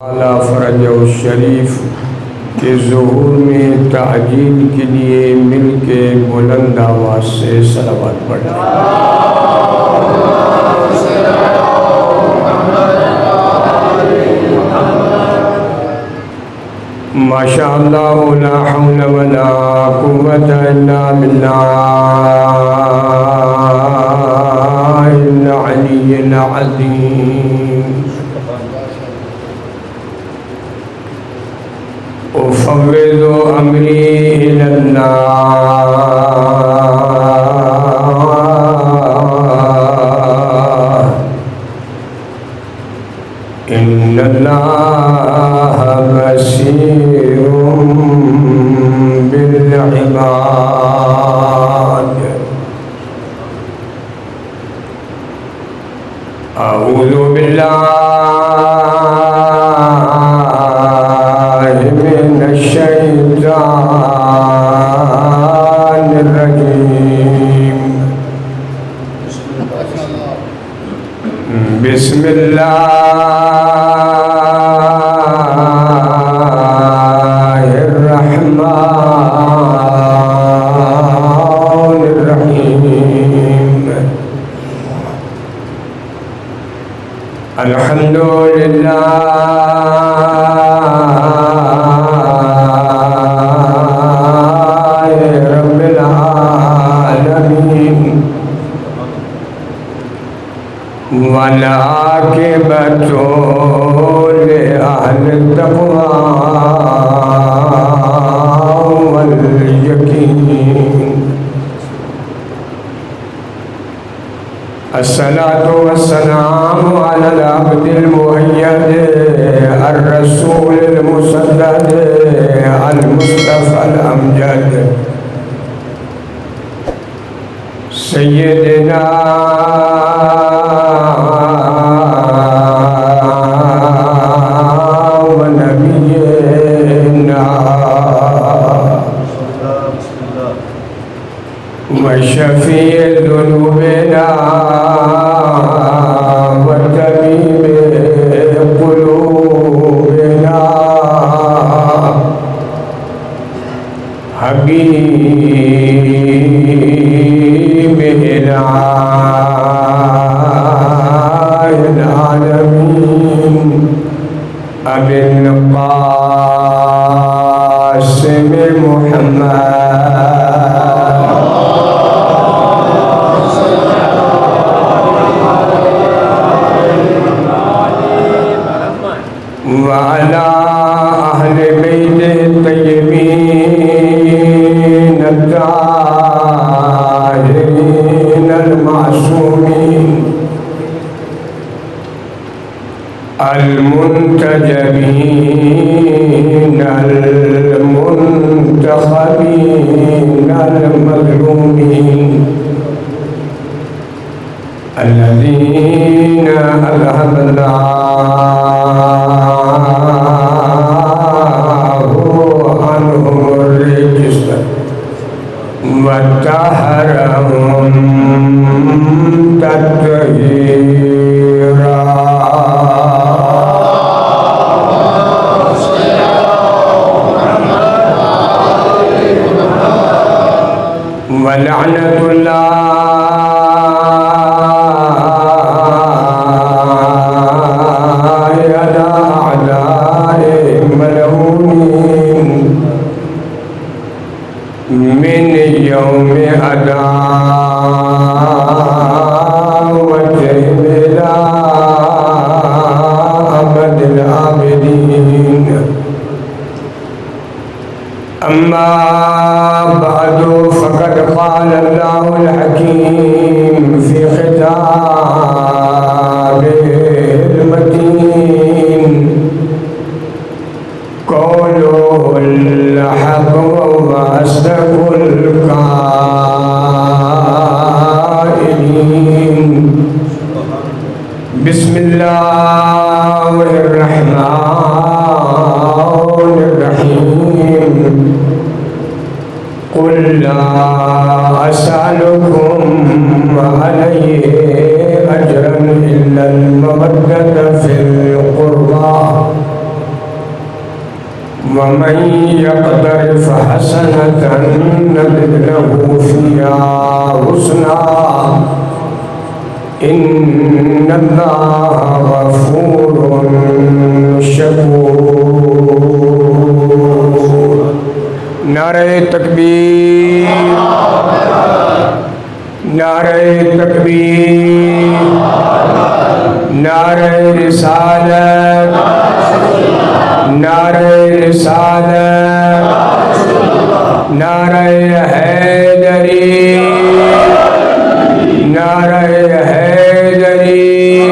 اعلیٰ فرج الشریف کے ظہور میں تعجیل کے لیے مل کے بلند آواز سے صلوات پڑھیں۔ ماشاء اللہ لا حول ولا قوة الا باللہ العلی العظیم۔ أفوض أمري إلى الله إن الله بصير بالعباد۔ أعوذ بالله من الشيطان الرجيم۔ بسم الله الرحمن الرحيم۔ الحمد لله رب العالمين والعاقبة لأهل التقوى واليقين۔ الصلاة والسلام على العبد المؤيد الرسول المسدد المصطفى الأمجد سيدنا ونبينا وشفيع ذنوبنا وطبيب قلوبنا حبيب العالمين أبي القاسم محمد وعلى أهل بيت الطيبين الطاهرين المعصومين المنتجبين المنتخبين المظلومين الذين أذهب الله عنهم الرجس وطهرهم تطهيرا۔ ولعنة الله على أعدائهم ملعونين من يوم عداوتهم إلى أبد الآبدين۔ أما بعد فقد قال الله الحكيم في خطابه المتين قوله الحق وأصدق القائلين۔ بسم الله الرحمن الرحيم۔ قل لا أسألكم عليه أجرا إلا المودة في القربى ومن يقترف حسنة نزد له فيها حسنا إن الله غفور شكور. نعرہ تکبیر، نعرہ تکبیر، نعرہ رسالت، نعرہ رسالت، نعرہ حیدری، نعرہ حیدری،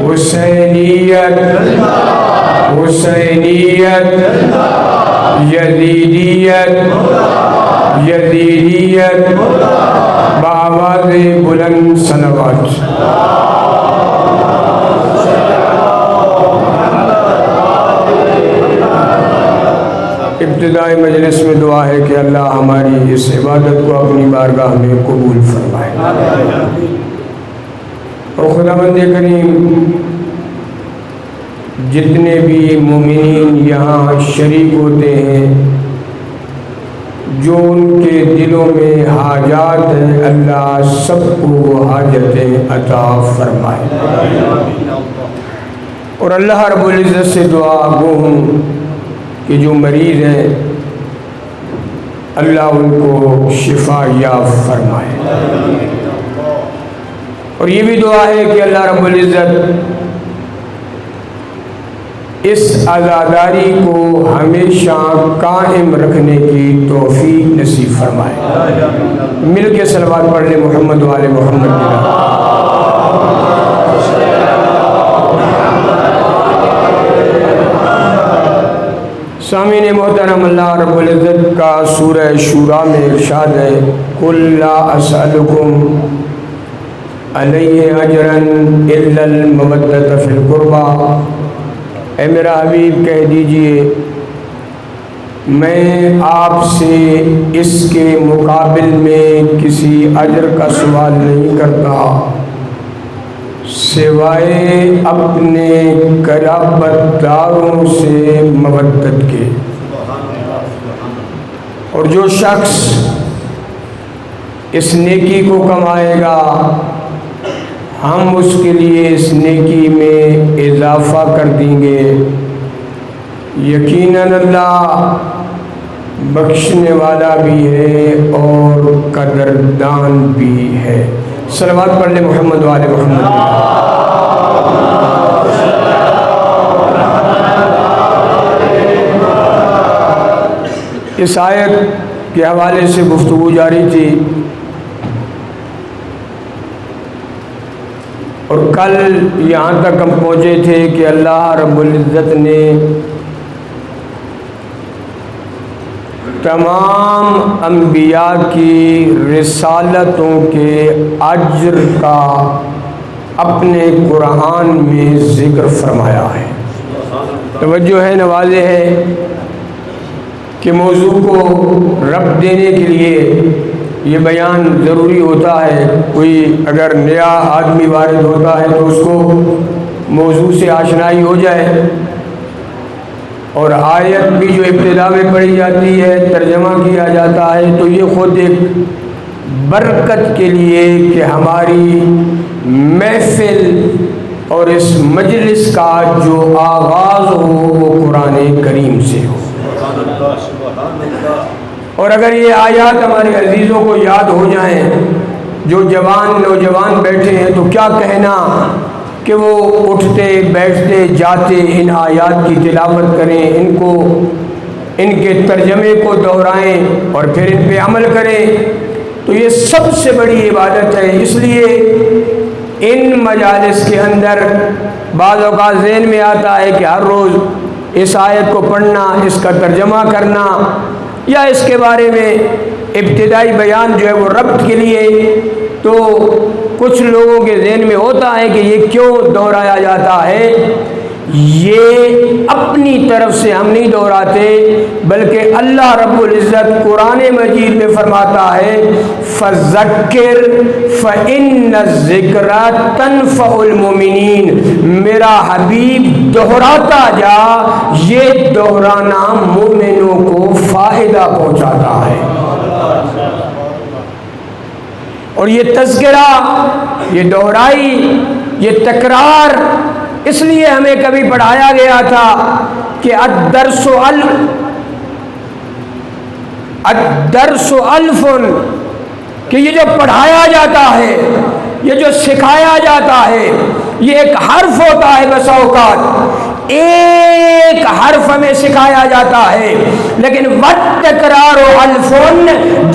حسینیت، حسینیت، یزیدیت، یزیدیت، بآواز بلند صلوات. ابتدائی مجلس میں دعا ہے کہ اللہ ہماری اس عبادت کو اپنی بارگاہ میں قبول فرمائے. اور خداوند کریم جتنے بھی مومنین یہاں شریک ہوتے ہیں، جو ان کے دلوں میں حاجات ہیں، اللہ سب کو وہ حاجتیں عطا فرمائے. اور اللہ رب العزت سے دعا گو ہوں کہ جو مریض ہیں اللہ ان کو شفا یاب فرمائے. اور یہ بھی دعا ہے کہ اللہ رب العزت اس عزاداری کو ہمیشہ قائم رکھنے کی توفیق نصیب فرمائے. مل کے صلوات پڑھ لیں محمد و آل محمد. سامعین محترم، اللہ رب العزت کا سورہ شورى میں ارشاد ہے قُلْ لَا أَسْأَلُكُمْ عَلَيْهِ أَجْرًا إِلَّا الْمَوَدَّةَ فِي الْقُرْبَى. اے میرا حبیب کہہ دیجئے میں آپ سے اس کے مقابل میں کسی اجر کا سوال نہیں کرتا سوائے اپنے قرابت داروں سے مودت کے. اور جو شخص اس نیکی کو کمائے گا ہم اس کے لیے اس نیکی میں اضافہ کر دیں گے. یقیناً اللہ بخشنے والا بھی ہے اور قدردان بھی ہے. صلوات پڑھ لیں محمد و آل محمد. اس آیت کے حوالے سے گفتگو جاری تھی اور کل یہاں تک ہم پہنچے تھے کہ اللہ رب العزت نے تمام انبیاء کی رسالتوں کے اجر کا اپنے قرآن میں ذکر فرمایا ہے. توجہ ہے، نوازے ہے کہ موضوع کو ربط دینے کے لیے یہ بیان ضروری ہوتا ہے. کوئی اگر نیا آدمی وارد ہوتا ہے تو اس کو موضوع سے آشنائی ہو جائے. اور آیت بھی جو ابتدا میں پڑھی جاتی ہے ترجمہ کیا جاتا ہے تو یہ خود ایک برکت کے لیے کہ ہماری محفل اور اس مجلس کا جو آغاز ہو وہ قرآن کریم سے ہو. اور اگر یہ آیات ہمارے عزیزوں کو یاد ہو جائیں، جو نوجوان بیٹھے ہیں تو کیا کہنا کہ وہ اٹھتے بیٹھتے جاتے ان آیات کی تلاوت کریں، ان کے ترجمے کو دہرائیں اور پھر ان پہ عمل کریں. تو یہ سب سے بڑی عبادت ہے. اس لیے ان مجالس کے اندر بعض اوقات ذہن میں آتا ہے کہ ہر روز اس آیت کو پڑھنا، اس کا ترجمہ کرنا یا اس کے بارے میں ابتدائی بیان جو ہے وہ ربط کے لیے، تو کچھ لوگوں کے ذہن میں ہوتا ہے کہ یہ کیوں دہرایا جاتا ہے. یہ اپنی طرف سے ہم نہیں دہراتے، بلکہ اللہ رب العزت قرآن مجید میں فرماتا ہے فذکر فإن الذکر تنفع المؤمنین، میرا حبیب دہراتا جا، یہ دہرانا مومنوں کو فائدہ پہنچاتا ہے۔ اور یہ تذکرہ، یہ دہرائی، یہ تکرار اس لیے ہمیں کبھی پڑھایا گیا تھا کہ الدرس الف، کہ یہ جو پڑھایا جاتا ہے، یہ جو سکھایا جاتا ہے، یہ ایک حرف ہوتا ہے، بسا اوقات ایک حرف ہمیں سکھایا جاتا ہے، لیکن والتکرار الف،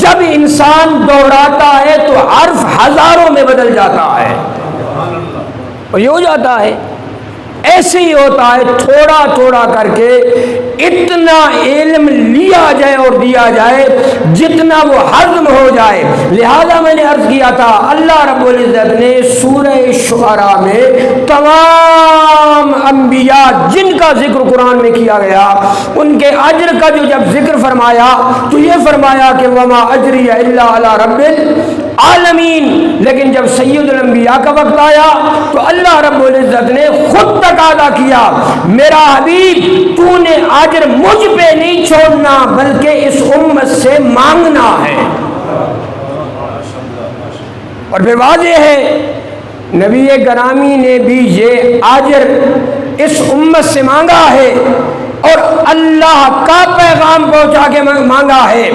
جب انسان دوہراتا ہے تو حرف ہزاروں میں بدل جاتا ہے۔ اور یہ ہو جاتا ہے، ایسے ہی ہوتا ہے، تھوڑا تھوڑا کر کے اتنا علم لیا جائے اور دیا جائے جتنا وہ ہضم ہو جائے۔ لہذا میں نے عرض کیا تھا اللہ رب العزت نے سورہ شعراء میں تمام انبیاء جن کا ذکر قرآن میں کیا گیا ان کے اجر کا جو جب ذکر فرمایا تو یہ فرمایا کہ وما اجری الا علی رب العالمین، لیکن جب سید الانبیاء کا وقت آیا تو اللہ رب العزت نے خود تقاضا کیا میرا حبیب تو نے اجر مجھ پہ نہیں چھوڑنا بلکہ اس امت سے مانگنا ہے۔ اور پھر واضح ہے نبی گرامی نے بھی یہ اجر اس امت سے مانگا ہے اور اللہ کا پیغام پہنچا کے مانگا ہے۔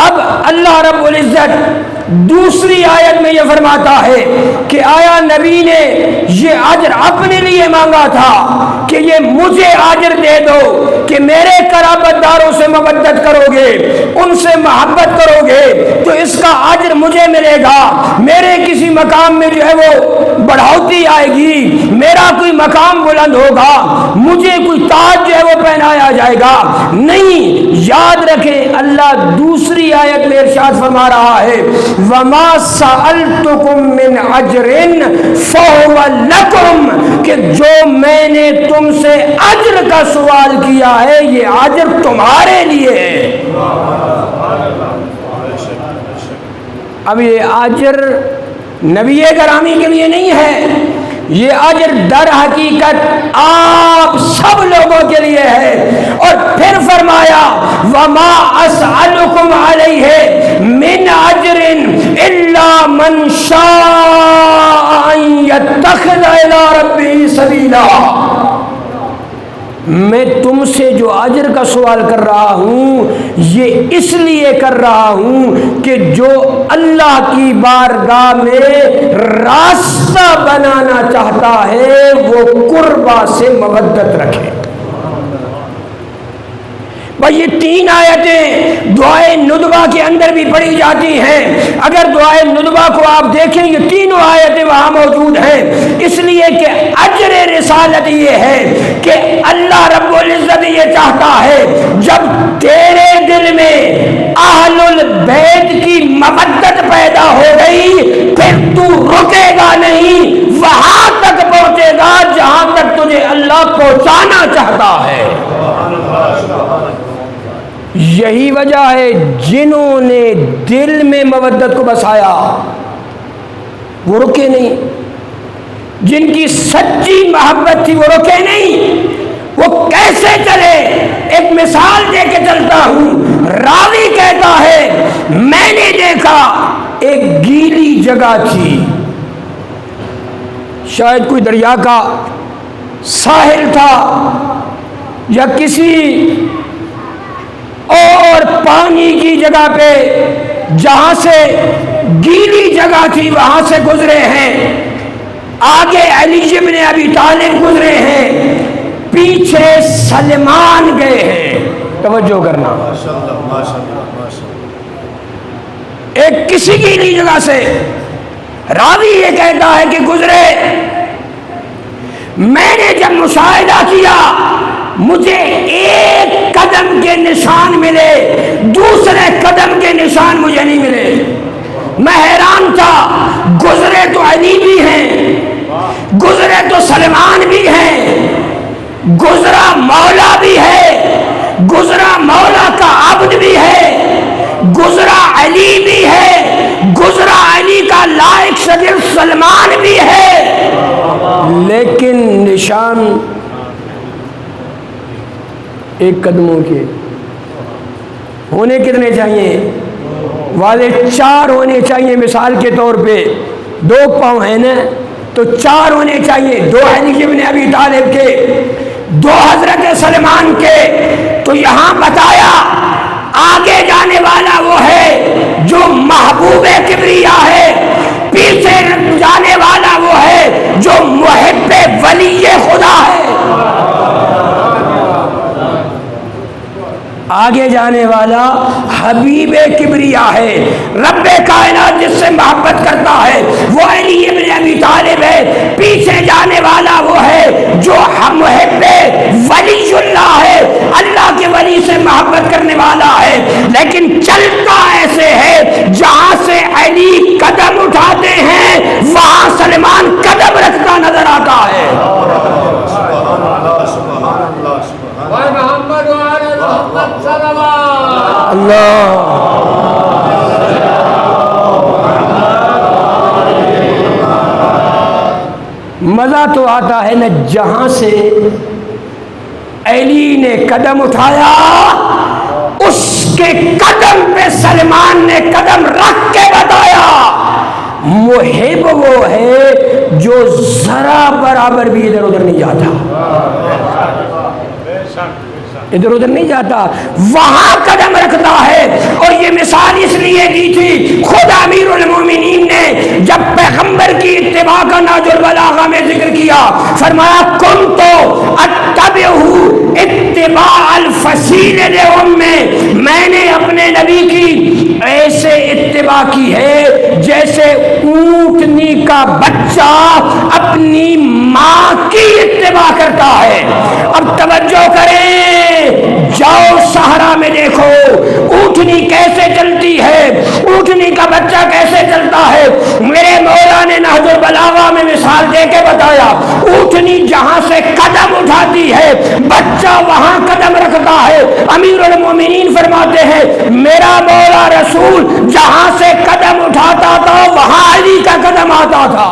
اب اللہ رب العزت دوسری آیت میں یہ فرماتا ہے کہ آیا نبی نے یہ اجر اپنے لیے مانگا تھا کہ یہ مجھے اجر دے دو کہ میرے قرابت داروں سے مودت کرو گے، ان سے محبت کرو گے تو اس کا اجر مجھے ملے گا، میرے کسی مقام میں جو ہے وہ بڑھوتی آئے گی، میرا کوئی مقام بلند ہوگا، مجھے کوئی تاج جو ہے وہ پہنایا جائے گا؟ نہیں، یاد رکھیں اللہ دوسری آیت میں ارشاد فرما رہا ہے وَمَا سَأَلْتُكُم مِّنْ أَجْرٍ فَهُوَ لَكُمْ، کہ جو میں نے تم سے اجر کا سوال کیا ہے یہ اجر تمہارے لیے ہے۔ اب یہ اجر نبی گرامی کے لیے نہیں ہے، یہ اجر در حقیقت آپ سب لوگوں کے لیے ہے۔ اور پھر فرمایا وَمَا أَسْأَلُكُمْ عَلَيْهِ مِنْ أَجْرٍ إِلَّا مَنْ شَاءَ أَنْ يَتَّخِذَ إِلَىٰ رَبِّهِ سَبِيلًا، میں تم سے جو اجر کا سوال کر رہا ہوں یہ اس لیے کر رہا ہوں کہ جو اللہ کی بارگاہ میں راستہ بنانا چاہتا ہے وہ قربا سے مودت رکھے۔ بھائی یہ تین آیتیں دعائے ندبہ کے اندر بھی پڑھی جاتی ہیں، اگر دعائے ندبہ کو آپ دیکھیں یہ تینوں آیتیں وہاں موجود ہیں، اس لیے کہ اجر رسالت یہ ہے کہ اللہ رب العزت یہ چاہتا ہے جب تیرے دل میں اہل البیت کی مودت پیدا ہو گئی پھر تو رکے گا نہیں، وہاں تک پہنچے گا جہاں تک تجھے اللہ پہنچانا چاہتا ہے۔ یہی وجہ ہے جنہوں نے دل میں مودت کو بسایا وہ رکے نہیں، جن کی سچی محبت تھی وہ رکے نہیں، وہ کیسے چلے؟ ایک مثال دے کے چلتا ہوں، راوی کہتا ہے میں نے دیکھا ایک گیلی جگہ تھی، شاید کوئی دریا کا ساحل تھا یا کسی اور پانی کی جگہ پہ، جہاں سے گیلی جگہ تھی وہاں سے گزرے ہیں، آگے علی ابن ابی طالب گزرے ہیں، پیچھے سلمان گئے ہیں۔ توجہ کرنا، ایک کسی گیلی جگہ سے راوی یہ کہتا ہے کہ گزرے، میں نے جب مشاہدہ کیا مجھے ایک قدم کے نشان ملے، دوسرے قدم کے نشان مجھے نہیں ملے، میں حیران تھا، گزرے تو علی بھی ہیں، گزرے تو سلمان بھی ہیں، گزرا مولا بھی ہے، گزرا مولا کا عبد بھی ہے، گزرا علی بھی ہے، گزرا علی کا لائق شاگرد سلمان بھی ہے، لیکن نشان ایک قدموں کے ہونے کتنے چاہیے؟ والے 4 ہونے چاہیے۔ مثال کے طور پہ 2 پاؤں ہیں نا تو 4 ہونے چاہیے، 2 علی ابن ابی طالب کے، 2 حضرت سلمان کے۔ تو یہاں بتایا آگے جانے والا وہ ہے جو محبوب کبریا ہے، پیچھے جانے والا وہ ہے جو محب ولی خدا ہے۔ آگے جانے والا حبیب کبریا ہے، رب کائنات جس سے محبت کرتا ہے وہ علی ابن ابی طالب ہے، پیچھے جانے والا وہ ہے جو محب ولی اللہ ہے، اللہ کے ولی سے محبت کرنے والا ہے، لیکن چلتا ایسے ہے جہاں سے علی قدم اٹھاتے ہیں وہاں سلمان قدم رکھتا نظر آتا ہے۔ اللہ مزہ تو آتا ہے نا جہاں سے علی نے قدم اٹھایا اس کے قدم پہ سلمان نے قدم رکھ کے بتایا محب وہ ہے جو ذرا برابر بھی ادھر ادھر نہیں جاتا، ادھر ادھر نہیں جاتا، وہاں قدم رکھتا ہے۔ اور یہ مثال اس لیے دی تھی، خود امیر المومنین نے جب پیغمبر کی اتباع کا نہج البلاغہ میں ذکر کیا، فرمایا کنت اتبعہ اتباع الفصیل لأمہ، میں نے اپنے نبی کی ایسے اتباع کی ہے جیسے اونٹنی کا بچہ اپنی ماں کی اتباع کرتا ہے۔ اب توجہ کریں، جاؤ صحرا میں دیکھو اونٹنی کیسے چلتی ہے، اونٹنی کا بچہ کیسے چلتا ہے۔ میرے مولا نے نہج البلاغہ میں مثال دے کے بتایا، اونٹنی جہاں سے قدم اٹھاتی ہے بچہ وہاں قدم رکھتا ہے۔ امیر المومنین فرماتے ہیں میرا مولا رسول جہاں سے قدم اٹھاتا تھا وہاں علی کا قدم آتا تھا۔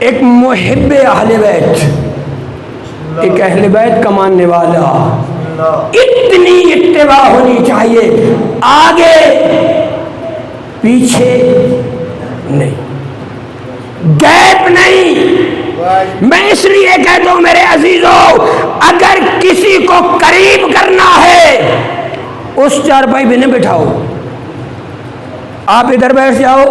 ایک محب اہل بیت، ایک اہل بیت کا ماننے والا، اتنی اتباع ہونی چاہیے، آگے پیچھے نہیں، گیپ نہیں۔ میں اس لیے کہتا ہوں میرے عزیزوں، اگر کسی کو قریب کرنا ہے اس چارپائی پہ نہ بٹھاؤ، آپ ادھر بیٹھ جاؤ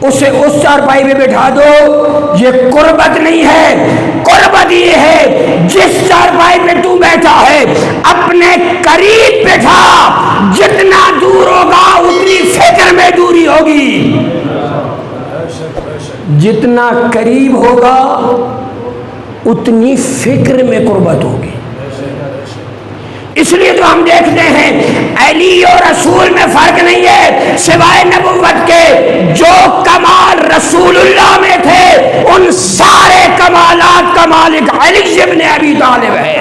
اسے اس چارپائی پہ بٹھا دو، یہ قربت نہیں ہے۔ قربت یہ ہے جس چارپائی پہ تو بیٹھا ہے اپنے قریب بٹھا، جتنا دور ہوگا اتنی فکر میں دوری ہوگی، جتنا قریب ہوگا اتنی فکر میں قربت ہوگی۔ اس لیے تو ہم دیکھتے ہیں علی اور رسول میں فرق نہیں ہے سوائے نبوت کے، جو کمال رسول اللہ میں تھے ان سارے کمالات کا مالک علی ابن ابی طالب ہے۔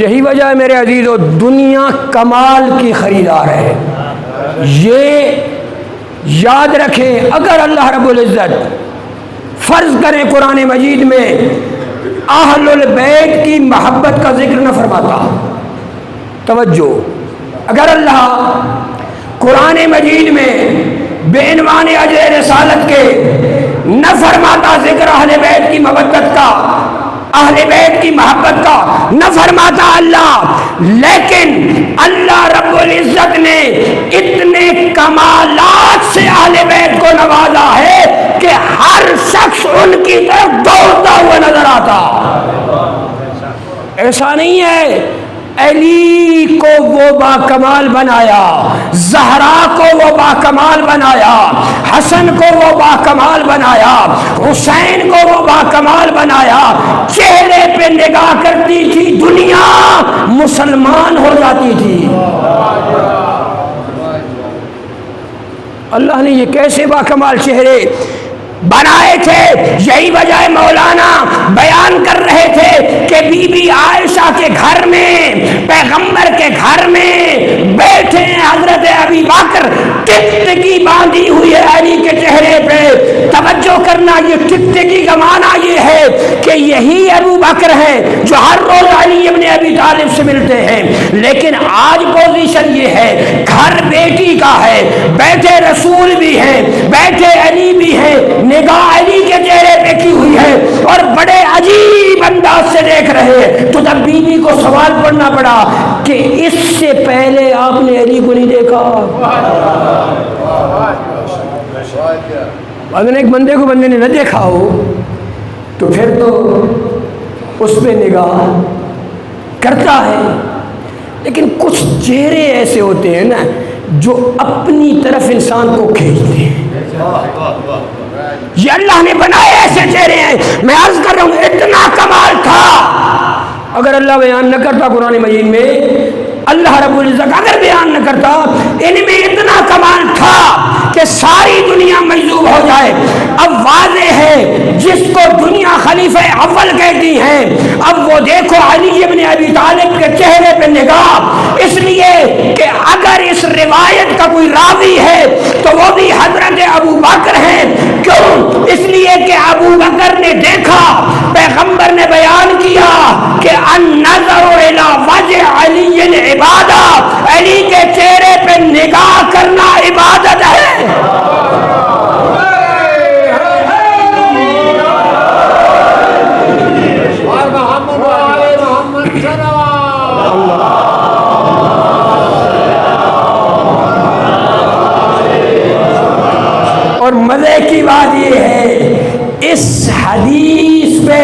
یہی وجہ ہے میرے عزیزو، دنیا کمال کی خریدار ہے۔ یہ یاد رکھیں، اگر اللہ رب العزت فرض کریں قرآن مجید میں اہل البیت کی محبت کا ذکر نہ فرماتا، توجہ، اگر اللہ قرآن مجید میں بے عنوان اجر رسالت کے نہ فرماتا ذکر اہل بیت کی محبت کا، اہل بیت کی محبت کا نہ فرماتا اللہ، لیکن اللہ رب العزت نے اتنے کمالات سے اہل بیت کو نوازا ہے کہ ہر شخص ان کی طرف دوڑتا ہوا نظر آتا۔ ایسا نہیں ہے علی کو وہ باکمال بنایا، زہرا کو وہ باکمال بنایا، حسن کو وہ باکمال بنایا، حسین کو وہ باکمال بنایا، چہرے پہ نگاہ کرتی تھی دنیا مسلمان ہو جاتی تھی۔ اللہ نے یہ کیسے باکمال چہرے بنائے تھے. یہی وجہ مولانا بیان کر رہے تھے کہ بی بی عائشہ کے گھر میں، پیغمبر کے گھر میں بیٹھے حضرت ابی بکر، ٹکٹکی باندھی ہوئی ہے علی کے چہرے پہ. توجہ کرنا، یہ ٹکٹکی کا معنی یہ ہے کہ یہی ابو بکر ہے جو ہر روز علی ابن ابی طالب سے ملتے ہیں. لیکن آج پوزیشن یہ ہے، گھر بیٹی کا ہے، بیٹھے رسول بھی ہیں، بیٹھے علی بھی ہیں، نگاہ علی کے چہرے پہ کی ہوئی ہے اور بڑے عجیب انداز سے دیکھ رہے ہیں. تو تب بی بی کو سوال پڑھنا پڑا کہ اس سے پہلے آپ نے علی کو نہیں دیکھا. اگر ایک بندے کو بندے نے نہ دیکھا ہو تو پھر تو اس پہ نگاہ کرتا ہے. لیکن کچھ چہرے ایسے ہوتے ہیں نا جو اپنی طرف انسان کو کھینچتے ہیں. یہ اللہ نے بنائے ایسے چہرے ہیں. میں عرض کر رہا ہوں اتنا کمال تھا. اگر اللہ بیان نہ کرتا قرآن مجید میں، اللہ رب العزت اگر بیان نہ کرتا، ان میں اتنا کمال تھا کہ ساری دنیا مجذوب ہو جائے. اب واضح ہے جس کو دنیا خلیفہ اول کہتی ہیں، اب وہ دیکھو علی ابن ابی طالب کے چہرے پہ نگاہ. اس لیے کہ اگر اس روایت کا کوئی راوی ہے تو وہ بھی حضرت ابو بکر ہیں. کیوں؟ اس لیے کہ ابو بکر نے دیکھا، پیغمبر نے بیان کیا کہ النظر الی وجہ علی عبادہ، علی کے چہرے پہ نگاہ کرنا عبادت ہے. اور مزے کی بات یہ ہے اس حدیث پہ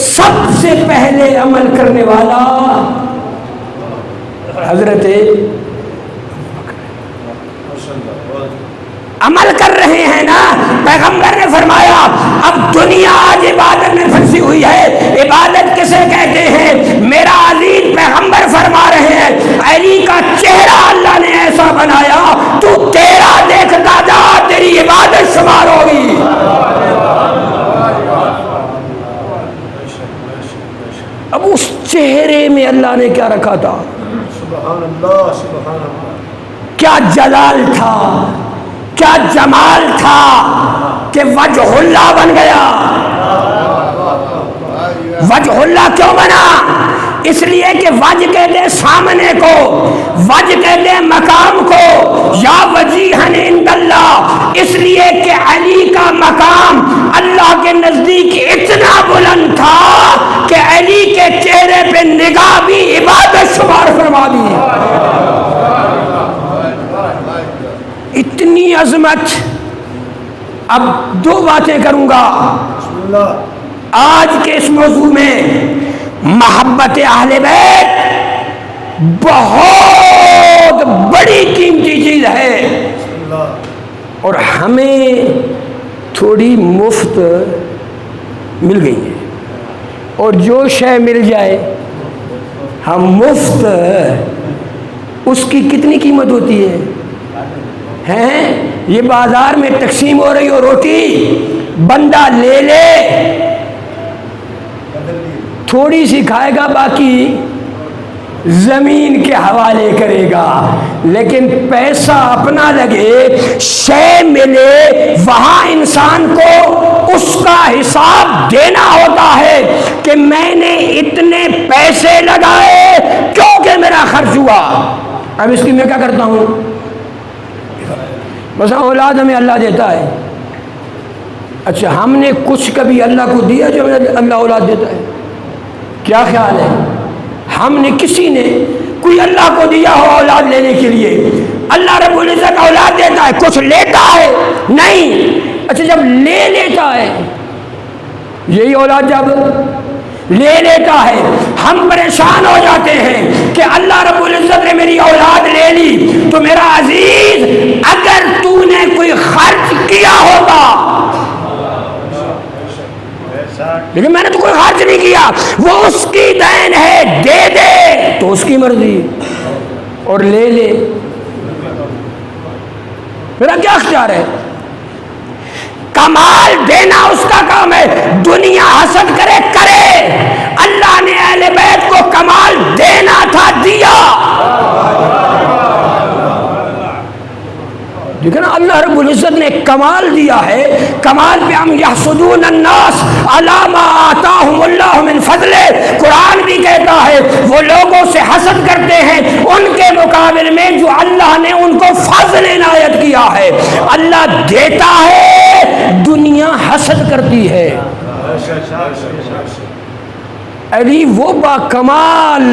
سب سے پہلے عمل کرنے والا حضرت عمل کر رہے ہیں نا. پیغمبر نے فرمایا اب دنیا آج عبادت میں پھنسی ہوئی ہے. عبادت کسے کہتے ہیں؟ میرا عزیز پیغمبر فرما رہے ہیں علی کا چہرہ اللہ نے ایسا بنایا تو تیرا دیکھتا جا، تیری عبادت شمار ہوگی. اب اس چہرے میں اللہ نے کیا رکھا تھا؟ سبحان اللہ، سبحان اللہ. کیا جلال تھا، کیا جمال تھا کہ وجہ اللہ بن گیا. وجہ اللہ کیوں بنا؟ اس لیے کہ وجہ کہتے ہیں سامنے کو، وجہ کہتے ہیں مقام کو، یا وجیہن عند اللہ. اس لیے کہ علی کا مقام اللہ کے نزدیک اتنا بلند تھا کہ علی کے چہرے پہ نگاہ بھی عبادت شمار فرما دی. اتنی عظمت. اب دو باتیں کروں گا آج کے اس موضوع میں. محبت اہل بیت بہت بڑی قیمتی چیز ہے اور ہمیں تھوڑی مفت مل گئی ہے. اور جو شے مل جائے ہم مفت، اس کی کتنی قیمت ہوتی ہے؟ یہ بازار میں تقسیم ہو رہی ہو روٹی، بندہ لے لے تھوڑی سی کھائے گا، باقی زمین کے حوالے کرے گا. لیکن پیسہ اپنا لگے، شے ملے، وہاں انسان کو اس کا حساب دینا ہوتا ہے کہ میں نے اتنے پیسے لگائے کیونکہ میرا خرچ ہوا. اب اس کی میں کیا کرتا ہوں؟ بس اولاد ہمیں اللہ دیتا ہے. اچھا ہم نے کچھ کبھی اللہ کو دیا جو اللہ اولاد دیتا ہے؟ کیا خیال ہے؟ ہم نے کسی نے کوئی اللہ کو دیا ہو اولاد لینے کے لیے؟ اللہ رب العزت اولاد دیتا ہے، کچھ لیتا ہے؟ نہیں. اچھا جب لے لیتا ہے، یہی اولاد جب لے لیتا ہے ہم پریشان ہو جاتے ہیں کہ اللہ رب العزت نے میری اولاد لے لی. تو میرا عزیز اگر تو نے کوئی خرچ کیا ہوگا، لیکن میں نے تو کوئی خرچ نہیں کیا، وہ اس کی دین ہے، دے دے تو اس کی مرضی، اور لے لے میرا کیا اختیار ہے؟ کمال دینا اس کا کام ہے، دنیا حسد کرے کرے، اللہ نے اہل بیت کو کمال دینا تھا، دیا۔ دیکھیں نا، اللہ رب العزت نے کمال دیا ہے، کمال پہ ہم یحسدون الناس علی ما آتاہم اللہ من فضلہ، قرآن بھی کہتا ہے وہ لوگوں سے حسد کرتے ہیں ان کے مقابل میں جو اللہ نے ان کو فضل عنایت کیا ہے۔ اللہ دیتا ہے، دنیا حسد کرتی ہے۔ علی وہ با کمال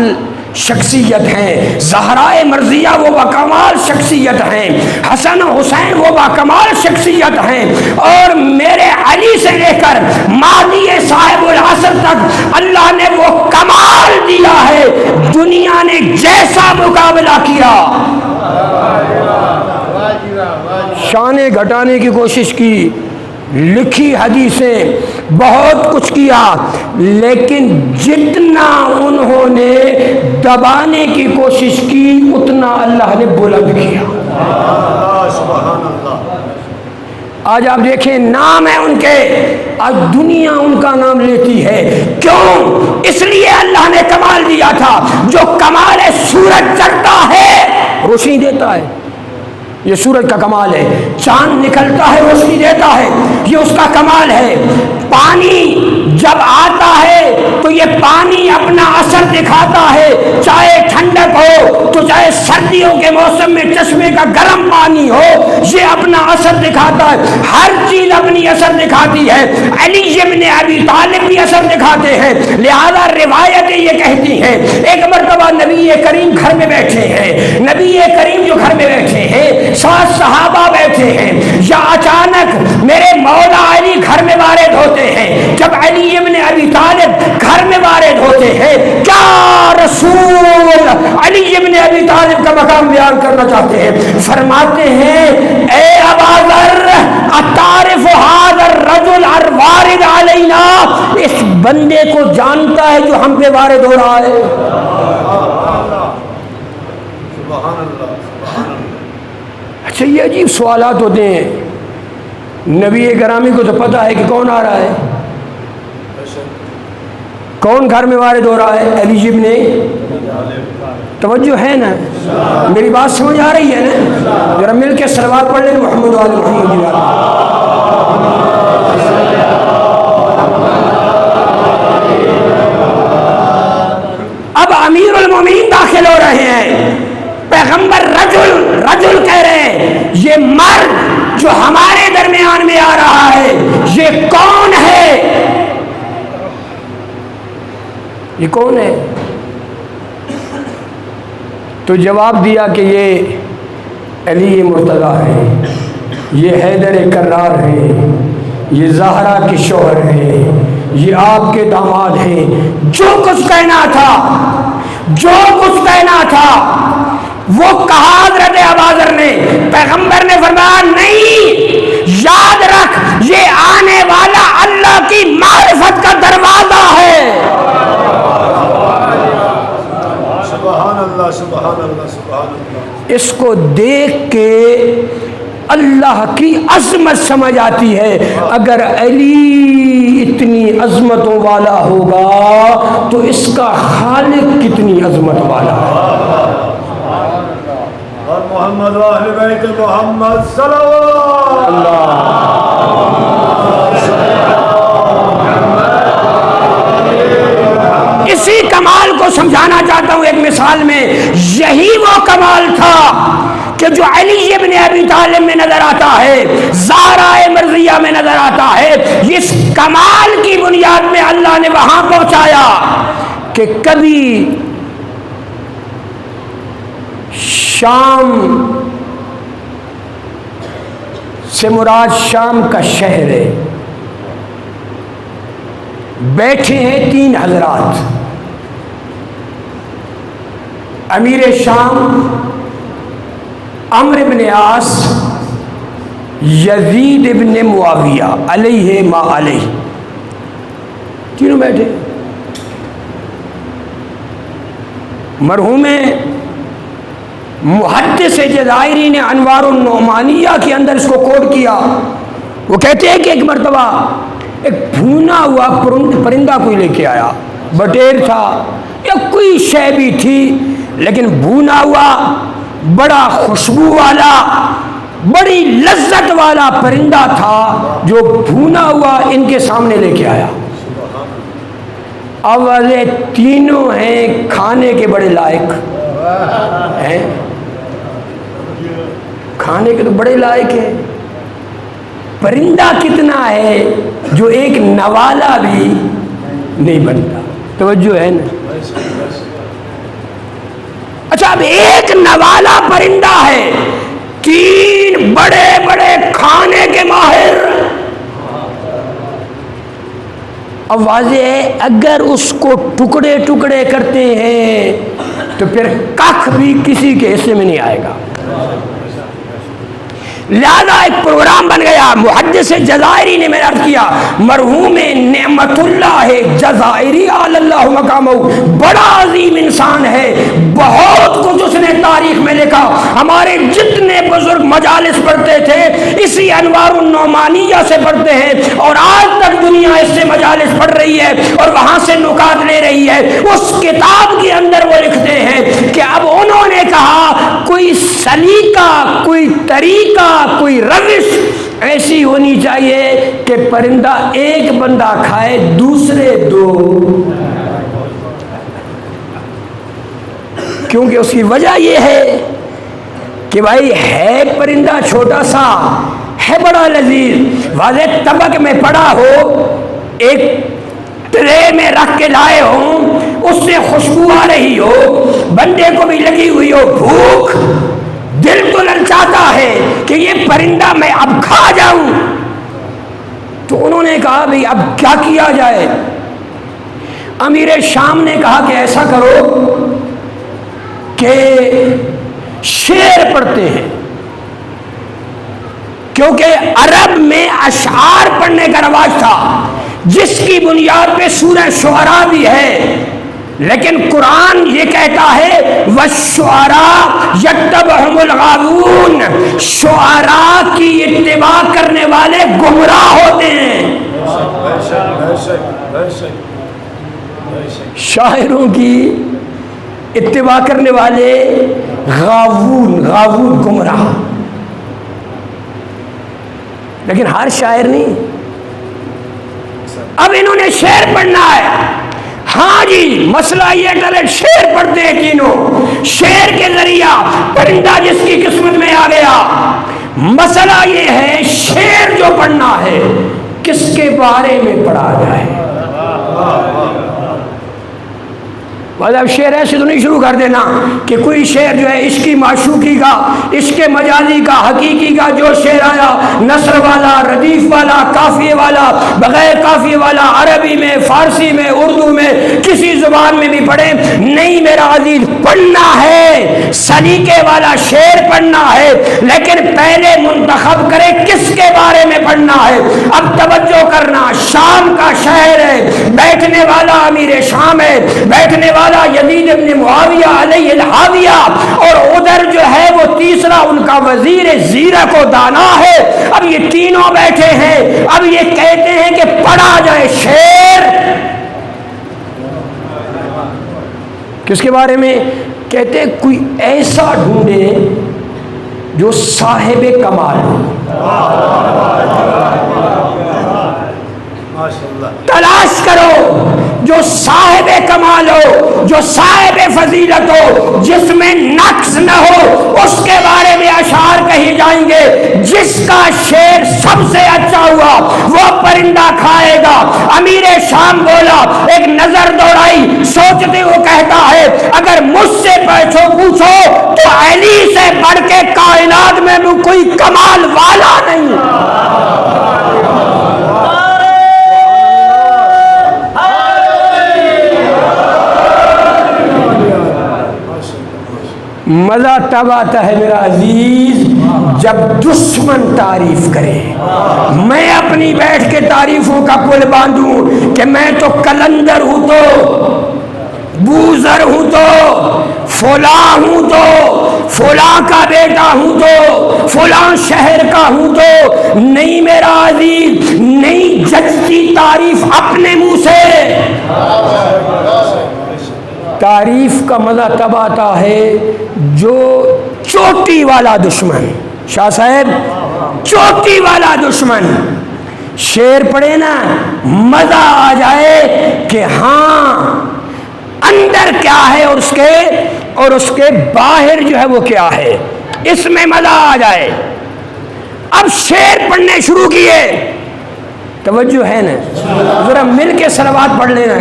شخصیت ہیں، زہرائے مرضیہ وہ با کمال شخصیت ہیں، حسن و حسین وہ با کمال شخصیت ہیں، اور میرے علی سے لے کر مہدی صاحب العصر تک اللہ نے وہ کمال دیا ہے، دنیا نے جیسا مقابلہ کیا، شانیں گھٹانے کی کوشش کی، لکھی حدیثیں، بہت کچھ کیا، لیکن جتنا انہوں نے دبانے کی کوشش کی اتنا اللہ نے بلند کیا۔ آج آپ دیکھیں نام ہے ان کے، آج دنیا ان کا نام لیتی ہے، کیوں؟ اس لیے اللہ نے کمال دیا تھا۔ جو کمال ہے، سورج چڑھتا ہے روشنی دیتا ہے، یہ سورج کا کمال ہے، چاند نکلتا ہے روشنی دیتا ہے، یہ اس کا کمال ہے، پانی جب آتا ہے تو یہ پانی اپنا اثر دکھاتا ہے، چاہے ٹھنڈک ہو تو چاہے سردیوں کے موسم میں چشمے کا گرم پانی ہو، یہ اپنا اثر دکھاتا ہے، ہر چیز اپنی اثر دکھاتی ہے۔ علی ابن ابی طالب بھی اثر دکھاتے ہیں، لہذا روایتیں یہ کہتی ہیں ایک مرتبہ نبی کریم گھر میں بیٹھے ہیں، نبی کریم جو گھر میں بیٹھے ہیں، ساتھ صحابہ بیٹھے ہیں، یا اچانک میرے مولا علی گھر میں وارد ہوتے ہیں۔ جب علی ابن ابی طالب گھر میں وارد ہوتے ہیں، کیا رسول علی ابن ابی طالب کا مقام بیان کرنا چاہتے ہیں، فرماتے ہیں اے ابا ذر اتعرف هذا الرجل الوارد علینا، اس بندے کو جانتا ہے جو ہم پہ وارد ہو رہا ہے۔ اچھا، یہ عجیب سوالات ہوتے ہیں، نبی گرامی کو تو پتہ ہے کہ کون آ رہا ہے، کون گھر میں وارد ہو رہا ہے، علی ابن، توجہ ہے نا، میری بات سمجھ آ رہی ہے نا؟ ذرا مل کے صلوات پڑھ لیں محمد علی محمد۔ اب امیر المومنین داخل ہو رہے ہیں، پیغمبر رجل کہہ رہے ہیں، یہ مرد جو ہمارے درمیان میں آ رہا ہے یہ کون ہے؟ یہ کون ہے؟ تو جواب دیا کہ یہ علی مرتضیٰ ہے، یہ حیدر کرار ہے، یہ زہرا کے شوہر ہے، یہ آپ کے داماد ہیں۔ جو کچھ کہنا تھا وہ کہا حضرت ابوذر نے، پیغمبر نے فرمایا نہیں، یاد رکھ یہ آنے والا اللہ کی معرفت کا دروازہ ہے۔ سبحان اللہ سبحان اللہ سبحان اللہ۔ اس کو دیکھ کے اللہ کی عظمت سمجھ آتی ہے، اگر علی اتنی عظمتوں والا ہوگا تو اس کا خالق کتنی عظمت والا ہے۔ اور محمد و اہل بیت محمد صلوات اللہ۔ اسی کمال کو سمجھانا چاہتا ہوں ایک مثال میں، یہی وہ کمال تھا کہ جو علی ابن ابی طالب میں نظر آتا ہے، زہرا مرضیہ میں نظر آتا ہے، اس کمال کی بنیاد میں اللہ نے وہاں پہنچایا کہ کبھی شام سے مراد شام کا شہر ہے، بیٹھے ہیں تین حضرات، امیر شام عمرو بن عاص، یزید ابن معاویہ علیہ ما علیہ، تینوں بیٹھے۔ مرحوم محدث جزائری نے انوار النعمانیہ کے اندر اس کو کوٹ کیا. وہ کہتے ہیں کہ ایک مرتبہ ایک بھونا ہوا پرندہ کوئی لے کے آیا، بٹیر تھا یا کوئی شے بھی تھی، لیکن بھونا ہوا بڑا خوشبو والا بڑی لذت والا پرندہ تھا جو بھونا ہوا ان کے سامنے لے کے آیا. اب والے تینوں ہیں کھانے کے بڑے لائق ہیں، کھانے کے تو بڑے لائق ہیں. پرندہ کتنا ہے جو ایک نوالا بھی نہیں بنتا. توجہ ہے نا. اچھا اب ایک نوالا پرندہ ہے، تین بڑے بڑے کھانے کے ماہر. اب واضح ہے اگر اس کو ٹکڑے ٹکڑے کرتے ہیں تو پھر کخ بھی کسی کے حصے میں نہیں آئے گا. لہذا ایک پروگرام بن گیا. محدث جزائری نے میں نے عرض کیا مرحوم نعمت اللہ جزائری علی اللہ مقامہ، بڑا عظیم انسان ہے، بہت کچھ اس نے تاریخ میں لکھا. ہمارے جتنے بزرگ مجالس پڑھتے تھے اسی انوار النعمانیہ سے پڑھتے ہیں، اور آج تک دنیا اس سے مجالس پڑھ رہی ہے اور وہاں سے نکات لے رہی ہے. اس کتاب کے اندر وہ لکھتے ہیں کہ اب انہوں نے کہا کوئی سلیقہ، کوئی طریقہ، کوئی روش ایسی ہونی چاہیے کہ پرندہ ایک بندہ کھائے دوسرے دو. کیونکہ اس کی وجہ یہ ہے کہ بھائی ہے پرندہ چھوٹا سا، ہے بڑا لذیذ. واضح طبق میں پڑا ہو، ایک ٹرے میں رکھ کے لائے ہوں، اس سے خوشبو آ رہی ہو، بندے کو بھی لگی ہوئی ہو بھوک، دل تو للچاتا ہے کہ یہ پرندہ میں اب کھا جاؤں. تو انہوں نے کہا بھئی اب کیا کیا جائے. امیر شام نے کہا کہ ایسا کرو کہ شعر پڑھتے ہیں، کیونکہ عرب میں اشعار پڑھنے کا رواج تھا جس کی بنیاد پہ سورہ شعراء بھی ہے. لیکن قرآن یہ کہتا ہے وَالشُّعَرَاءُ يَتَّبِعُهُمُ الْغَاوُونَ، شعراء کی اتباع کرنے والے گمراہ ہوتے ہیں. شاعروں کی اتباع کرنے والے غاوون، غاوون گمراہ. لیکن ہر شاعر نہیں. اب انہوں نے شعر پڑھنا ہے. ہاں جی مسئلہ یہ ٹلے، شعر پڑھتے ہیں تینوں، شعر کے ذریعہ پرندہ جس کی قسمت میں آ گیا. مسئلہ یہ ہے شعر جو پڑھنا ہے کس کے بارے میں پڑھا جائے. اب شعر ایسے تو نہیں شروع کر دینا کہ کوئی شعر جو ہے عشقی معشوقی کا، عشق مجازی کا، حقیقی کا جو شعر آیا، نثر والا، ردیف والا، قافیے والا، بغیر قافیے والا، عربی میں، فارسی میں، اردو میں، کسی زبان میں بھی پڑھیں. نہیں میرا عزیز، پڑھنا ہے سلیقے والا شعر پڑھنا ہے، لیکن پہلے منتخب کرے کس کے بارے میں پڑھنا ہے. اب توجہ کرنا، شام کا شہر ہے، بیٹھنے والا امیر شام ہے، بیٹھنے والا یزید ابن معاویہ علیہ الحاویہ، اور ادھر جو ہے وہ تیسرا ان کا وزیر زیرک و دانا ہے. اب یہ تینوں بیٹھے ہیں، اب یہ کہتے ہیں کہ پڑھا جائے شعر. کس کے بارے میں کہتے ہیں؟ کوئی ایسا ڈھونڈے جو صاحب کمال ہو. تلاش کرو جو صاحب کمال ہو، جو صاحب فضیلت ہو، جس میں نقص نہ ہو، اس کے بارے میں اشعار کہی جائیں گے. جس کا شعر سب سے اچھا ہوا وہ پرندہ کھائے گا. امیر شام بولا، ایک نظر دوڑائی، سوچتے وہ کہتا ہے اگر مجھ سے پوچھو تو علی سے بڑھ کے کائنات میں بھی کوئی کمال والا نہیں. مزہ تب آتا ہے میرا عزیز جب دشمن تعریف کرے. میں اپنی بیٹھ کے تعریفوں کا پل باندھوں کہ میں تو کلندر ہوں، تو بوزر ہوں تو فلاں ہوں تو فلاں کا بیٹا ہوں تو فلاں شہر کا ہوں تو نہیں میرا عزیز، نہیں جچتی تعریف اپنے منہ سے۔ تعریف کا مزہ تب آتا ہے جو چوٹی والا دشمن، شاہ صاحب چوٹی والا دشمن شعر پڑھے نا، مزہ آ جائے کہ ہاں اندر کیا ہے اور اس کے باہر جو ہے وہ کیا ہے، اس میں مزہ آ جائے۔ اب شعر پڑھنے شروع کیے، توجہ ہے نا، ذرا مل کے صلوات پڑھ لینا۔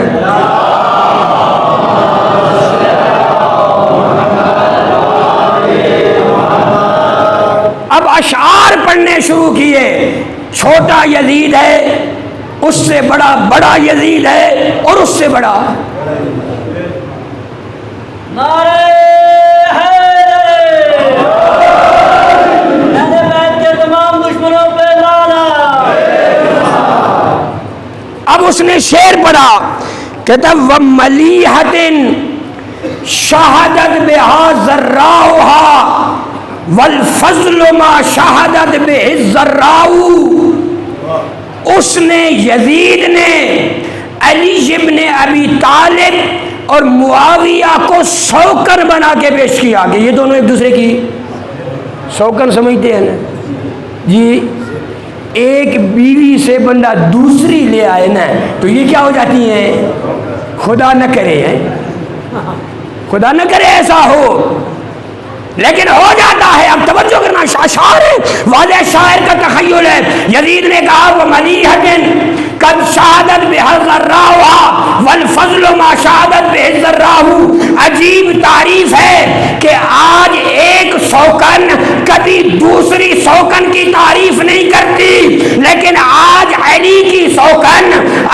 اب اشعار پڑھنے شروع کیے، چھوٹا یزید ہے، اس سے بڑا بڑا یزید ہے، اور اس سے بڑا نعرہ کے تمام دشمنوں پہ لانا۔ اب اس نے شعر پڑھا، کہتا وَمَلِيحَةٍ شَهَدَتْ بِهَا ذَرَّاؤُهَا وَالْفَضْلُ مَا شَهَدَتْ بِهِ الذَّرَّاءُ۔ اس نے یزید نے علی ابن ابی طالب اور معاویہ کو سوکن بنا کے پیش کیا کہ یہ دونوں ایک دوسرے کی سوکن سمجھتے ہیں نا جی، ایک بیوی سے بندہ دوسری لے آئے نا تو یہ کیا ہو جاتی ہیں، خدا نہ کرے ہیں، خدا نہ کرے ایسا ہو، لیکن ہو جاتا ہے۔ اب توجہ کرنا، اشعار ہے، واضح شاعر کا تخیل ہے۔ یزید نے کہا وَمَلِيحَةٍ قَدْ شَهَدَتْ بِهَا ذَرَّاؤُهَا وَالْفَضْلُ مَا شَهَدَتْ بِهِ الذَّرَّاءُ۔ عجیب تعریف ہے کہ آج ایک سوکن کبھی دوسری سوکن کی تعریف نہیں کرتی، لیکن آج علی کی سوکن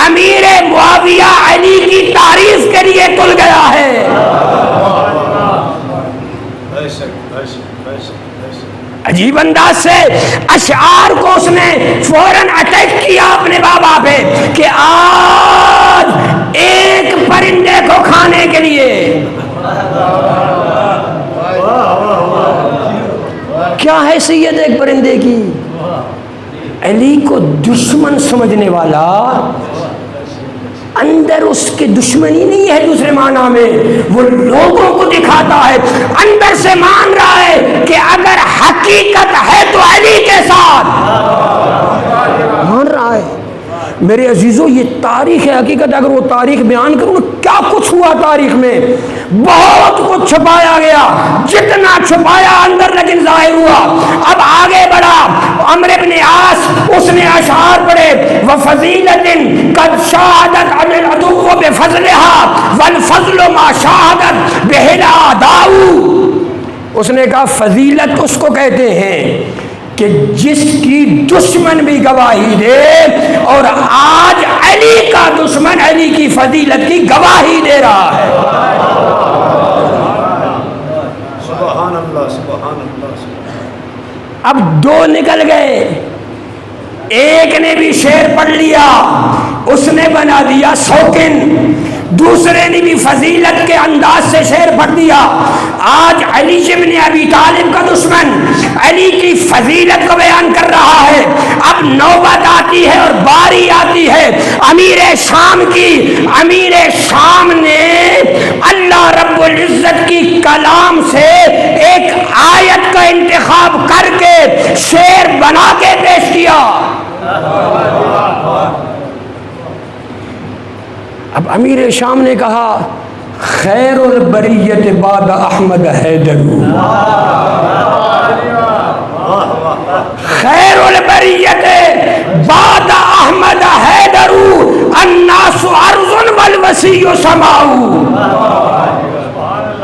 امیر معاویہ علی کی تعریف کے لیے تل گیا ہے۔ عجیب انداز سے اشعار کو اس نے فوراً اٹیک کیا اپنے بابا پہ کہ آج ایک پرندے کو کھانے کے لیے کیا حیثیت ایک پرندے کی، علی کو دشمن سمجھنے والا اندر اس کے دشمنی نہیں ہے دوسرے معنی میں، وہ لوگوں کو دکھاتا ہے، اندر سے مان رہا ہے کہ اگر حقیقت ہے تو علی کے ساتھ مان رہا ہے۔ میرے عزیزوں یہ تاریخ ہے حقیقت، اگر وہ تاریخ بیان کروں کیا کچھ ہوا تاریخ میں، بہت کچھ چھپایا گیا، جتنا چھپایا اندر لیکن ظاہر ہوا۔ اب آگے بڑھا عمرو بن عاص، اس نے اشعار پڑھے وَفَضِيلَةٍ قَدْ شَهَدَتْ عَلَى الْعَدُوِّ بِفَضْلِهَا وَالْفَضْلُ مَا شَهَدَتْ بِهِ الْأَعْدَاءُ۔ اس نے کہا فضیلت اس کو کہتے ہیں کہ جس کی دشمن بھی گواہی دے، اور آج علی کا دشمن علی کی فضیلت کی گواہی دے رہا ہے۔ سبحان اللہ سبحان اللہ۔ اب دو نکل گئے، ایک نے بھی شعر پڑھ لیا، اس نے بنا دیا سوکن، دوسرے نے بھی فضیلت کے انداز سے شعر پڑھ دیا۔ آج علی ابن ابی طالب کا دشمن علی کی فضیلت کو بیان کر رہا ہے۔ اب نوبت آتی ہے اور باری آتی ہے امیر شام کی۔ امیر شام نے اللہ رب العزت کی کلام سے ایک آیت کا انتخاب کر کے شعر بنا کے پیش کیا۔ اب امیر شام نے کہا خیر البریت بعد احمد حیدر، خیر البریت بعد احمد حیدر الناس ارض والوسیع سماء۔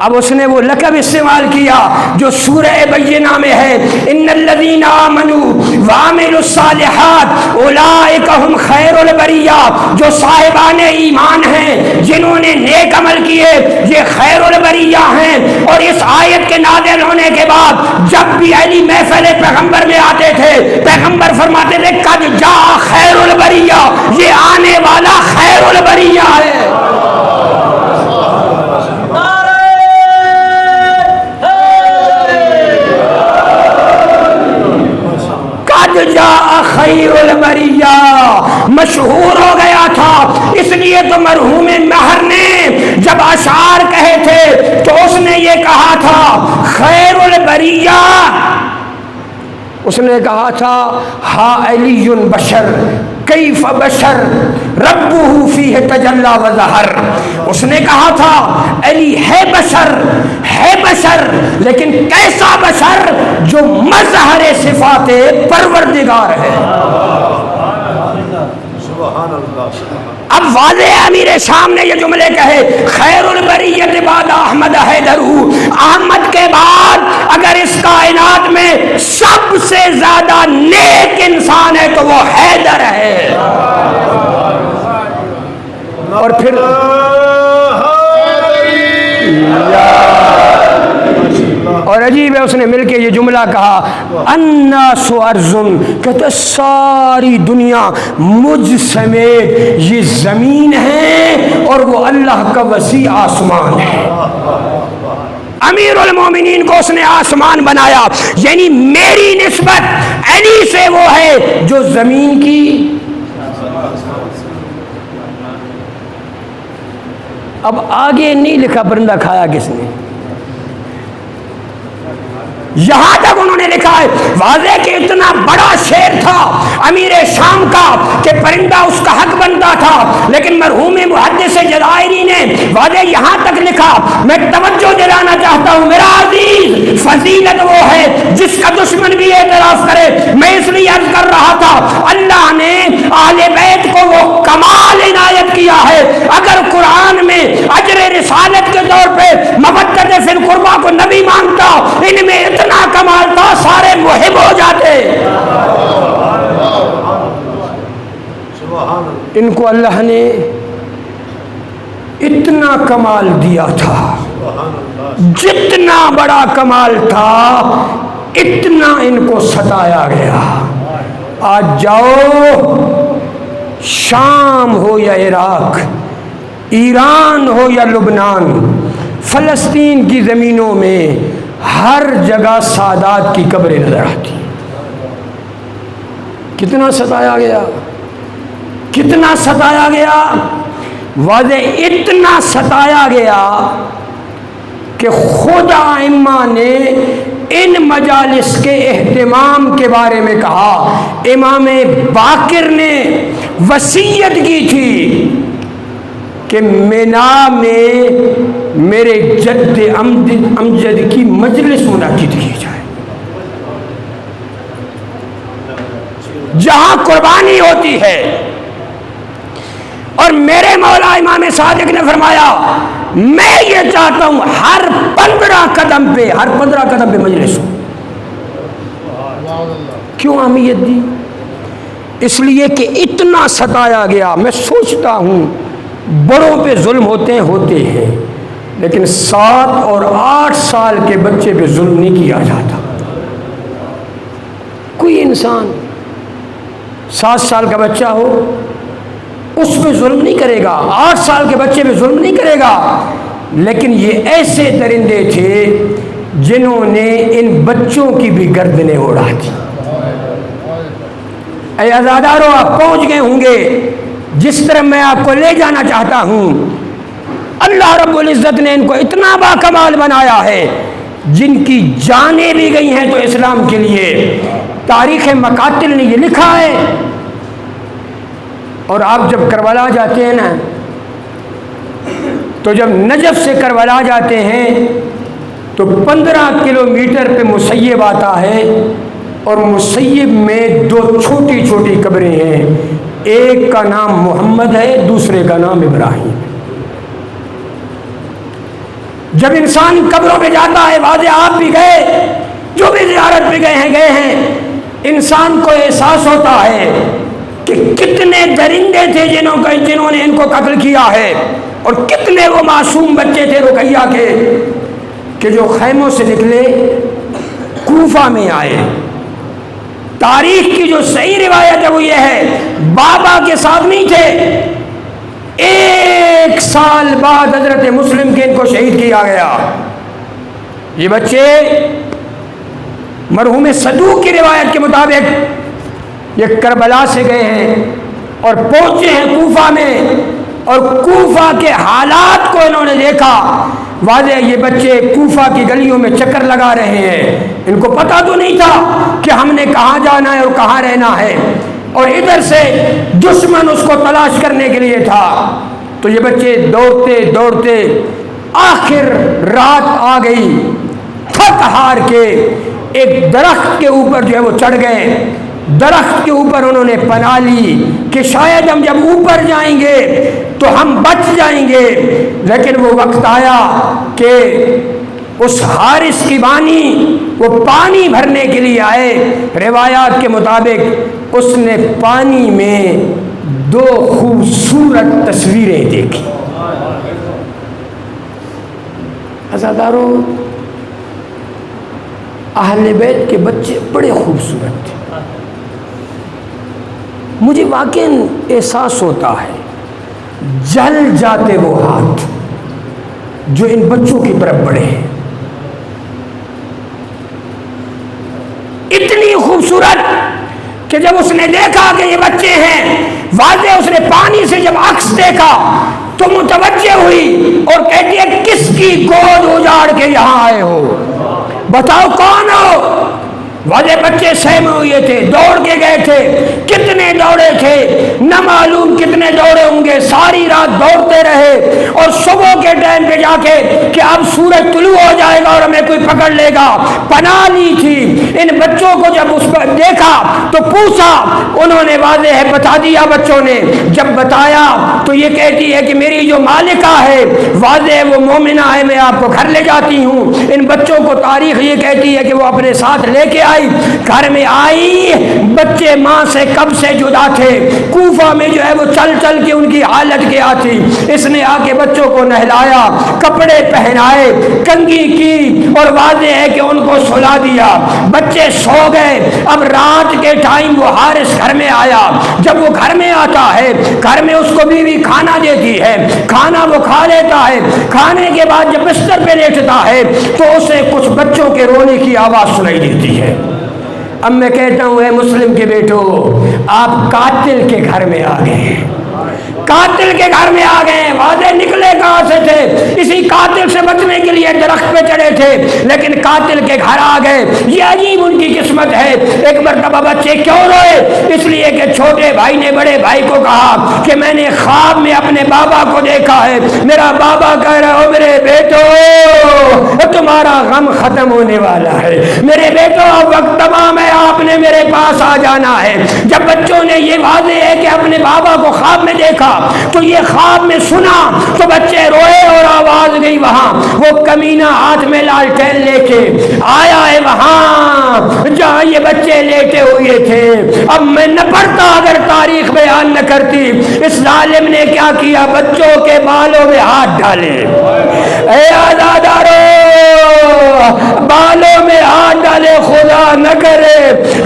اب اس نے وہ لقب استعمال کیا جو سورہ بینہ میں ہے، ان الذین آمنوا وعملوا الصالحات اولئک هم خیر البریہ، جو صاحبان ایمان ہیں جنہوں نے نیک عمل کیے یہ خیر البریہ ہیں۔ اور اس آیت کے نازل ہونے کے بعد جب بھی علی محفل پیغمبر میں آتے تھے، پیغمبر فرماتے تھے قد جاء خیر البریہ، یہ آنے والا خیر البریہ ہے۔ مشہور ہو گیا تھا، اس لیے تو مرحوم مہر نے جب اشعار کہے تھے تو اس نے یہ کہا تھا خیر البریہ، اس نے کہا تھا ہا علی بشر کیف بشر ربہ فیہ تجلی و ظہر، اس نے کہا تھا علی ہے بشر لیکن کیسا بشر جو مظہر صفات پروردگار ہے۔ سبحان اللہ۔ اب واضح امیر شام نے یہ جملے کہے خیر البریت بعد احمد حیدر، احمد کے بعد اگر اس کائنات میں سب سے زیادہ نیک انسان ہے تو وہ حیدر ہے۔ اور پھر اور عجیب ہے، اس نے مل کے یہ جملہ کہا الناس ارضن، کہتے ساری دنیا مجھ سمیت یہ زمین ہے اور وہ اللہ کا وسیع آسمان ہے۔ امیر المومنین کو اس نے آسمان بنایا، یعنی میری نسبت علی سے وہ ہے جو زمین کی۔ اب آگے نہیں لکھا پرندہ کھایا کس نے، یہاں تک انہوں نے لکھا ہے واضح کہ اتنا بڑا شعر تھا امیر شام کا کہ پرندہ اس کا حق بنتا تھا، لیکن مرحوم محدث جزائری نے واضح یہاں تک لکھا، میں توجہ دلانا چاہتا ہوں میرا عزیز، فضیلت وہ ہے جس کا دشمن بھی اعتراف کرے۔ میں اس لیے عرض کر رہا تھا اللہ نے اہل بیت کو وہ کمال عنایت کیا ہے، اگر قرآن میں اجر رسالت کے طور پہ مودت فی القربہ کو نبی مانگتا، ان میں اتنا کمال تھا سارے محب ہو جاتے۔ ان کو اللہ نے اتنا کمال دیا تھا، جتنا بڑا کمال تھا اتنا ان کو ستایا گیا۔ آج جاؤ شام ہو یا عراق، ایران ہو یا لبنان، فلسطین کی زمینوں میں ہر جگہ سادات کی قبریں نظر آتی۔ کتنا ستایا گیا، کتنا ستایا گیا، واضح اتنا ستایا گیا کہ خود ائمہ نے ان مجالس کے اہتمام کے بارے میں کہا۔ امام باقر نے وصیت کی تھی کہ مینا میں میرے جد امجد کی مجلس منعقد کی جائے، جہاں قربانی ہوتی ہے۔ اور میرے مولا امام صادق نے فرمایا میں یہ چاہتا ہوں ہر 15 قدم پہ مجلس ہو۔ کیوں اہمیت دی؟ اس لیے کہ اتنا ستایا گیا۔ میں سوچتا ہوں بڑوں پہ ظلم ہوتے ہیں لیکن 7 اور 8 سال کے بچے پہ ظلم نہیں کیا جاتا۔ کوئی انسان 7 سال کا بچہ ہو اس پہ ظلم نہیں کرے گا، 8 سال کے بچے پہ ظلم نہیں کرے گا، لیکن یہ ایسے درندے تھے جنہوں نے ان بچوں کی بھی گردنیں اڑا دی۔ اے عزادارو آپ پہنچ گئے ہوں گے جس طرح میں آپ کو لے جانا چاہتا ہوں۔ اللہ رب العزت نے ان کو اتنا باکمال بنایا ہے، جن کی جانیں بھی گئی ہیں تو اسلام کے لیے۔ تاریخ مقاتل نے یہ لکھا ہے۔ اور آپ جب کربلا جاتے ہیں نا، تو جب نجف سے کربلا جاتے ہیں تو 15 کلومیٹر پہ مسیب آتا ہے، اور مسیب میں 2 چھوٹی چھوٹی قبریں ہیں، ایک کا نام محمد ہے، دوسرے کا نام ابراہیم۔ جب انسان قبروں پہ جاتا ہے، واضح آپ بھی گئے، جو بھی زیارت پہ گئے ہیں، انسان کو احساس ہوتا ہے کہ کتنے درندے تھے جنہوں نے ان کو قتل کیا ہے، اور کتنے وہ معصوم بچے تھے رقیہ کے کہ جو خیموں سے نکلے کوفہ میں آئے۔ تاریخ کی جو صحیح روایت ہے وہ یہ ہے بابا کے ساتھ نہیں تھے، 1 سال بعد حضرت مسلم کے ان کو شہید کیا گیا۔ یہ بچے مرحوم صدوق کی روایت کے مطابق یہ کربلا سے گئے ہیں، اور پہنچے ہیں کوفہ میں، اور کوفہ کے حالات کو انہوں نے دیکھا۔ واضح یہ بچے کوفہ کی گلیوں میں چکر لگا رہے ہیں، ان کو پتہ تو نہیں تھا کہ ہم نے کہاں جانا ہے اور کہاں رہنا ہے، اور ادھر سے دشمن اس کو تلاش کرنے کے لیے تھا۔ تو یہ بچے دوڑتے دوڑتے آخر رات آ گئی، تھک ہار کے ایک درخت کے اوپر جو ہے وہ چڑھ گئے۔ درخت کے اوپر انہوں نے پناہ لی کہ شاید ہم جب اوپر جائیں گے تو ہم بچ جائیں گے، لیکن وہ وقت آیا کہ اس حارث کی بانی وہ پانی بھرنے کے لیے آئے۔ روایات کے مطابق اس نے پانی میں 2 خوبصورت تصویریں دیکھی۔ عزادارو، اہل بیت کے بچے بڑے خوبصورت تھے۔ مجھے واقعاً احساس ہوتا ہے جل جاتے وہ ہاتھ جو ان بچوں کی طرف بڑھے ہیں، اتنی خوبصورت کہ جب اس نے دیکھا کہ یہ بچے ہیں، واضح اس نے پانی سے جب عکس دیکھا تو متوجہ ہوئی اور کہتی ہے کس کی گود اجاڑ کے یہاں آئے ہو، بتاؤ کون ہو؟ واضح بچے سہمے ہوئے تھے، دوڑ کے گئے تھے، کتنے دوڑے تھے نہ معلوم کتنے دوڑے ہوں گے، ساری رات دوڑتے رہے، اور صبح کے ٹائم پہ جا کے کہ اب سورج طلوع ہو جائے گا اور ہمیں کوئی پکڑ لے گا، پناہ لی تھی۔ ان بچوں کو جب اس پر دیکھا تو پوچھا، انہوں نے واضح ہے بتا دیا بچوں نے۔ جب بتایا تو یہ کہتی ہے کہ میری جو مالکہ ہے واضح وہ مومنہ ہے، میں آپ کو گھر لے جاتی ہوں۔ ان بچوں کو تاریخ یہ کہتی ہے کہ وہ اپنے ساتھ لے کے گھر میں آئی، بچے ماں سے کب سے جدا تھے، کوفہ میں جو ہے وہ چل چل کے ان کی حالت کیا تھی۔ اس نے آ کے بچوں کو نہلایا، کپڑے پہنائے، کنگھی کی، اور واضح ہے کہ ان کو سلا دیا۔ بچے سو گئے۔ اب رات کے ٹائم وہ حارث گھر میں آیا۔ جب وہ گھر میں آتا ہے، گھر میں اس کو بیوی کھانا دیتی ہے، کھانا وہ کھا لیتا ہے۔ کھانے کے بعد جب بستر پہ لیٹتا ہے تو اسے کچھ بچوں کے رونے کی آواز سنائی دیتی ہے۔ اب میں کہتا ہوں اے مسلم کے بیٹو، آپ قاتل کے گھر میں آ گئے، قاتل کے گھر میں آ گئے۔ واضح نکلے کہاں سے تھے؟ اسی قاتل سے بچنے کے لیے درخت پہ چڑھے تھے، لیکن قاتل کے گھر آ گئے۔ یہ عجیب ان کی قسمت ہے۔ ایک مرتبہ بچے کیوں روئے؟ اس لیے کہ چھوٹے بھائی نے بڑے بھائی کو کہا کہ میں نے خواب میں اپنے بابا کو دیکھا ہے، میرا بابا کہہ رہا ہو میرے بیٹو تمہارا غم ختم ہونے والا ہے، میرے بیٹو وقت تمام ہے، آپ نے میرے پاس آ جانا ہے۔ جب بچوں نے یہ واضح ہے کہ اپنے بابا کو خواب میں دیکھا تو یہ خواب میں سنا تو بچے روئے اور آواز گئی وہاں۔ وہ کمینہ ہاتھ میں لالٹین لے کے آیا ہے وہاں جہاں یہ بچے لیٹے ہوئے تھے۔ اب میں نہ پڑھتا اگر تاریخ بیان نہ کرتی۔ اس ظالم نے کیا کیا؟ بچوں کے بالوں میں ہاتھ ڈالے۔ اے آزادارو، بالوں میں ہاتھ ڈالے، خدا نہ کرے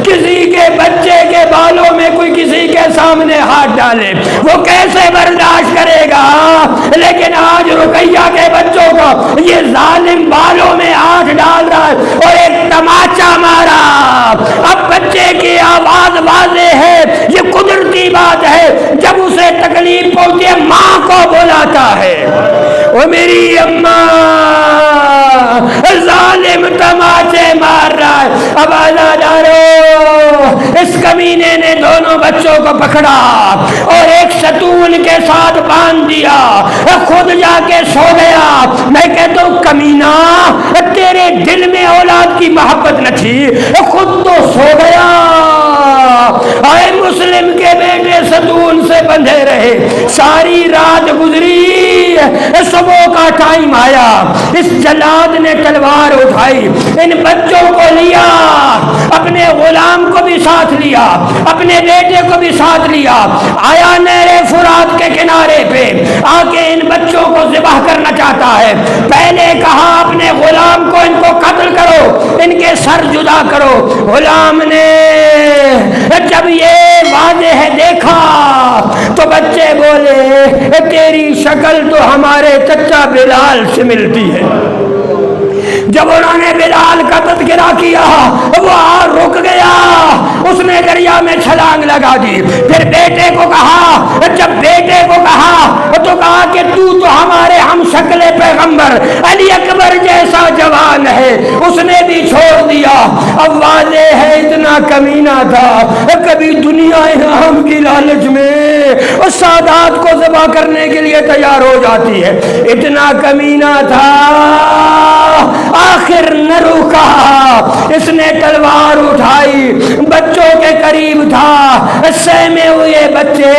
کسی کے بچے کے بالوں میں کوئی کسی کے سامنے ہاتھ ڈالے، وہ کیسے برداشت کرے گا؟ لیکن آج رقیہ کے بچوں کا یہ ظالم بالوں میں ہاتھ ڈال رہا ہے اور ایک تماچا مارا۔ اب بچے کی آواز واضح ہے، یہ قدرتی بات ہے، جب اسے تکلیف پہنچے ماں کو بلاتا ہے، وہ میری اماں، ظالم تماچے مار رہا ہے۔ اب آزادارو، اس کمینے نے دونوں بچوں کو پکڑا اور ایک ستون کے ساتھ باندھ دیا، خود جا کے سو گیا۔ میں کہتا ہوں کمینہ، تیرے دل میں اولاد کی محبت نہ تھی، خود تو سو گیا۔ اے مسلم کے بیٹے ستون سے بندھے رہے، ساری رات گزری، صبح کا ٹائم آیا، اس جلاد نے تلوار اٹھائی، ان بچوں کو لیا، اپنے غلام کو بھی ساتھ لیا، اپنے بیٹے کو بھی ساتھ لیا، آیا نہر فرات کے کنارے پہ آ کے ان بچوں کو ذبح کرنا چاہتا ہے۔ پہلے کہا اپنے غلام کو ان کو قتل کرو، ان کے سر جدا کرو۔ غلام نے جب یہ واضح دیکھا تو بچے بولے تیری شکل تو ہمارے چچا بلال سے ملتی ہے، جب انہوں نے بلال کا تذکرہ کیا وہ رک گیا، اس نے دریا میں چھلانگ لگا دی۔ پھر بیٹے کو کہا، جب بیٹے کو کہا تو کہا کہ تو ہمارے ہم شکل پیغمبر علی اکبر جیسا جوان ہے، اس نے بھی چھوڑ دیا۔ اب واضح ہے اتنا کمینہ تھا، کبھی دنیا انعام کی لالچ میں اس سادات کو ذبح کرنے کے لیے تیار ہو جاتی ہے، اتنا کمینہ تھا۔ آخر نہ رکا، اس نے تلوار اٹھائی، بچوں کے قریب تھا، سہمے ہوئے بچے،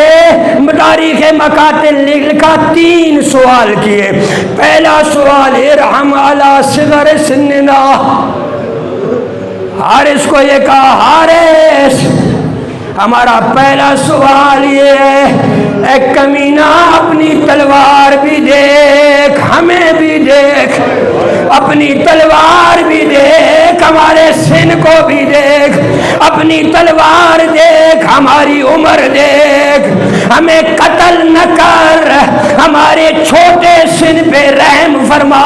تاریخ مقاتل لکھا 3 سوال کیے۔ پہلا سوال ارحم علی صغر سننا، حارث کو یہ کہا حارث ہمارا پہلا سوال یہ ہے، اے کمینہ اپنی تلوار بھی دیکھ، ہمیں بھی دیکھ، اپنی تلوار بھی دیکھ، ہمارے سن کو بھی دیکھ، اپنی تلوار دیکھ، ہماری عمر دیکھ، ہمیں قتل نہ کر، ہمارے چھوٹے سن پہ رحم فرما،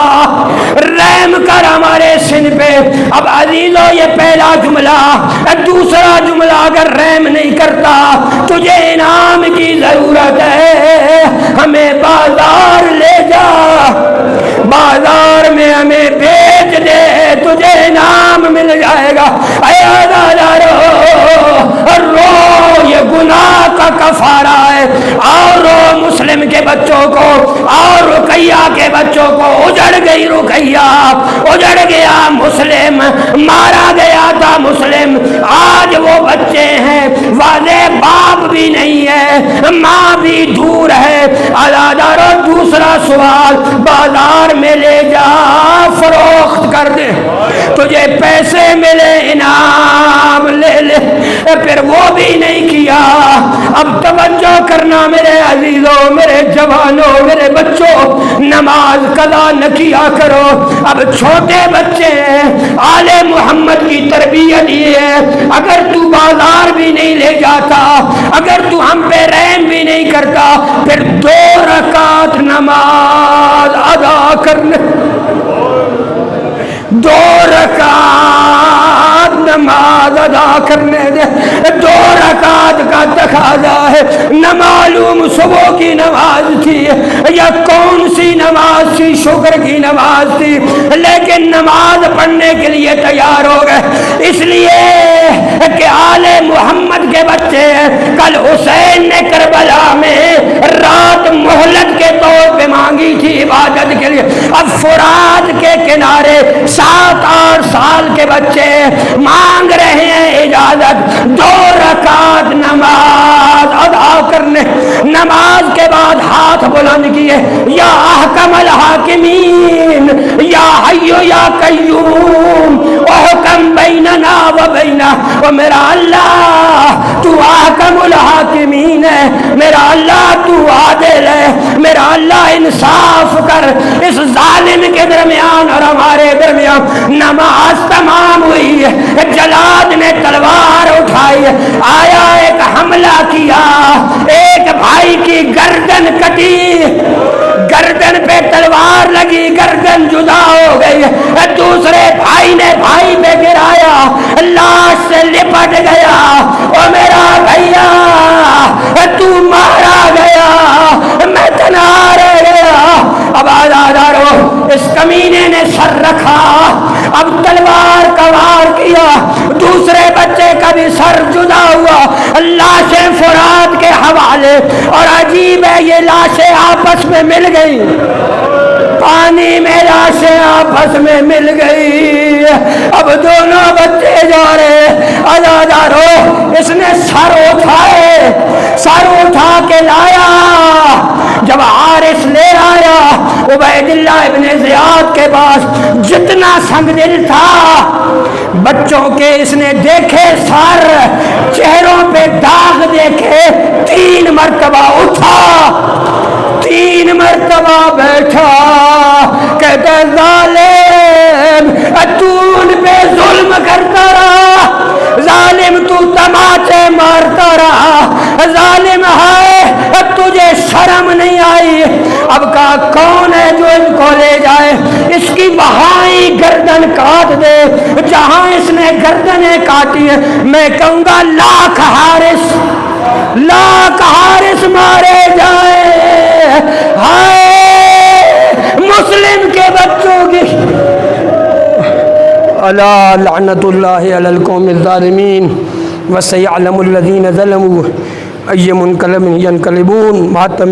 رحم کر ہمارے سن پہ۔ اب عزیزو یہ پہلا جملہ، دوسرا جملہ اگر رحم نہیں کرتا تجھے انعام کی ضرورت ہے، ہمیں بازار لے جا، بازار میں ہمیں بیچ دے، تجھے انعام مل جائے گا۔ اے عزادارو رو، یہ گناہ کا کفارہ ہے، اور رو مسلم کے بچوں کو اور رقیہ کے بچوں کو، اجڑ گئی رقیہ، اجڑ گیا مسلم، مارا گیا تھا مسلم، آج وہ بچے ہیں، واضح باپ بھی نہیں ہے، ماں بھی دور ہے۔ عزادارو دوسرا سوال، بازار میں لے جا، فروخت کر دے، تجھے پیسے ملے، انعام لے لے، پھر وہ بھی نہیں کیا۔ اب توجہ کرنا میرے عزیزوں، میرے جوانوں، میرے بچوں، نماز قضا نہ کیا کرو۔ اب چھوٹے بچے ہیں، آل محمد کی تربیت یہ ہے، اگر تو بازار بھی نہیں لے جاتا، اگر تو ہم پہ رحم بھی نہیں کرتا، پھر 2 رکعت نماز ادا کرنے، 2 رکعت نماز ادا کرنے دے، 2 رکعت کا تقاضا ہے۔ نہ معلوم صبح کی نماز تھی یا کون سی نماز تھی، شکر کی نماز تھی، لیکن نماز پڑھنے کے لیے تیار ہو گئے، اس لیے کہ آل محمد کے بچے ہیں۔ کل حسین نے کربلا میں رات مہلت کے طور پہ مانگی تھی عبادت کے لیے، اب فرات کے کنارے 7-8 سال کے بچے مانگ رہے ہیں اجازت 2 رکعت نماز ادا کرنے۔ نماز کے بعد ہاتھ بلند کیے، یا احکم الحاکمین، یا حی یا قیوم، احکم بیننا و بینا، و میرا اللہ تو احکم الحاکمین ہے، میرا اللہ تو عادل ہے، میرا اللہ انصاف کر اس ظالم کے درمیان اور ہمارے درمیان۔ نماز تمام ہوئی، جلاد نے تلوار اٹھائی، آیا ایک حملہ کیا، ایک بھائی کی گردن کٹی، گردن پہ تلوار لگی، گردن جدا ہو گئی، دوسرے بھائی نے بھائی پہ گرایا، لاش سے لپٹ گیا، او میرا بھیا تو مارا گیا، میں تنہا رہ گیا۔ اب عزادارو اس کمینے نے سر رکھا، اب تلوار کا وار کیا، دوسرے بچے کا بھی سر جدا ہوا، لاشیں فرات کے حوالے، اور عجیب ہے یہ لاشیں آپس میں مل گئی، پانی میں لاشیں آپس میں مل گئی۔ اب دونوں بچے جا رہے، عزادارو اس نے سر اٹھائے، سر اٹھا کے لایا، جب حارث لے آیا عبید اللہ ابن زیاد کے پاس، جتنا سنگ دل تھا بچوں کے اس نے دیکھے، سر چہروں پہ داغ دیکھے، 3 مرتبہ اٹھا، 3 مرتبہ بیٹھا، کہتا ظالم تو ان پہ ظلم کرتا رہا، ظالم تو تماچے مارتا رہا، ظالم ہے تجھے شرم نہیں آئی۔ اب کہا کون ہے جو ان کو لے جائے، اس کی وہاں گردن گردن کاٹ دے، جہاں اس نے گردنیں کاٹی ہیں میں کہوں گا لاکھ حارث مارے جائے، ہائے مسلم کے بچوں کی الا لعنت اللہ علی القوم الظالمین وسیعلم الذین ظلموا ای منقلب ینقلبون. ماتم